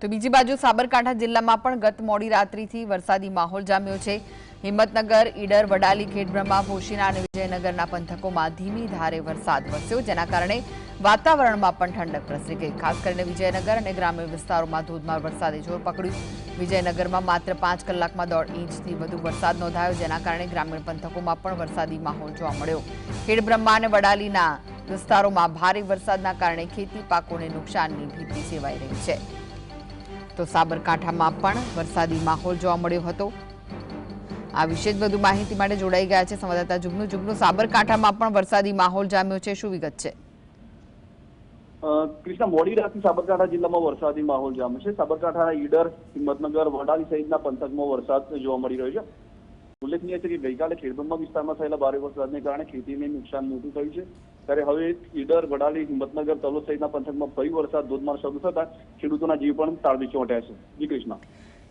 તો બીજી બાજુ સાબરકાંઠા જિલ્લામાં પણ ગત મોડી રાત્રિથી વરસાદી માહોલ જામ્યો છે। હિંમતનગર, ઈડર, વડાલી, ખેડબ્રહ્મા, ભોશીના અને વિજયનગરના પંથકોમાં ધીમી ધારે વરસાદ વરસ્યો, જેના કારણે વાતાવરણમાં પણ ઠંડક પ્રસરી ગઈ। ખાસ કરીને વિજયનગર અને ગ્રામીણ વિસ્તારોમાં ધોધમાર વરસાદે જોર પકડ્યું। વિજયનગરમાં માત્ર 5 કલાકમાં 1.5 ઇંચથી વધુ વરસાદ નોંધાયો, જેના કારણે ગ્રામીણ પંથકોમાં પણ વરસાદી માહોલ જોવા મળ્યો। ખેડબ્રહ્મા અને વડાલીના વિસ્તારોમાં ભારે વરસાદના કારણે ખેતી પાકોને નુકસાનની ભીતિ સેવાઈ રહી છે। તો સાબરકાંઠામાં પણ વરસાદી માહોલ જોવા મળ્યો હતો। આ વિશે વધુ માહિતી માટે જોડાઈ ગયા છે સંવાદદાતા જુગનુ। સાબરકાંઠામાં પણ વરસાદી માહોલ જામ્યો છે, શું વિગત છે? કૃષ્ણ, મોડી રાતથી સાબરકાંઠા જિલ્લામાં વરસાદી માહોલ જામ્યો છે। સાબરકાંઠાના ઈડર, હિંમતનગર, વડાલી સહિતના પંથકમાં વરસાદ જોવા મળી રહ્યો છે। ઉલ્લેખનીય છે કે ગઈકાલે ખેડબ્રહ્મા વિસ્તારમાં થયેલા ભારે વરસાદને કારણે ખેતીને નુકસાન મોટું થયું છે, ત્યારે હવે ઈડર, વડાલી, હિંમતનગર, તલોદ સહિતના પંથકમાં ફરી વરસાદ ધોધમાર શરૂ થતા ખેડૂતોના જીવ પણ તાળવી ચોંટ્યા છે। જી કૃષ્ણ,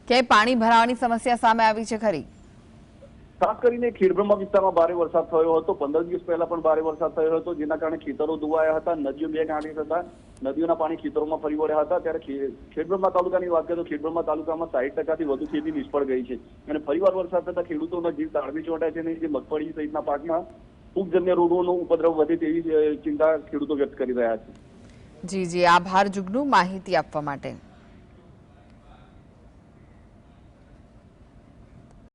ક્યાંય પાણી ભરાવાની સમસ્યા સામે આવી છે ખરી? ખાસ કરીને ખેડબ્રહ્મા વિસ્તારમાં ભારે વરસાદ થયો હતો। 15 દિવસ પહેલા પણ ભારે વરસાદ થયો હતો, જેના કારણે ખેતરો ધોવાયા હતા, નદીઓ બે કાંઠે થતા નદીઓના પાણી ખેતરોમાં ફરી વળ્યા હતા। ત્યારે ખેડબ્રહ્મા તાલુકાની વાત કરીએ તો ખેડબ્રહ્મા તાલુકામાં 60%થી વધુ ખેતી નિષ્ફળ ગઈ છે અને ફરીવાર વરસાદ થતા ખેડૂતોના જીવ તાળવી ચોંટ્યા છે અને જે મગફળી સહિતના પાકમાં ફૂગજન્ય રોગોનો ઉપદ્રવ વધે તેવી ચિંતા ખેડૂતો વ્યક્ત કરી રહ્યા છે। જી, આભાર જુગનુ માહિતી આપવા માટે।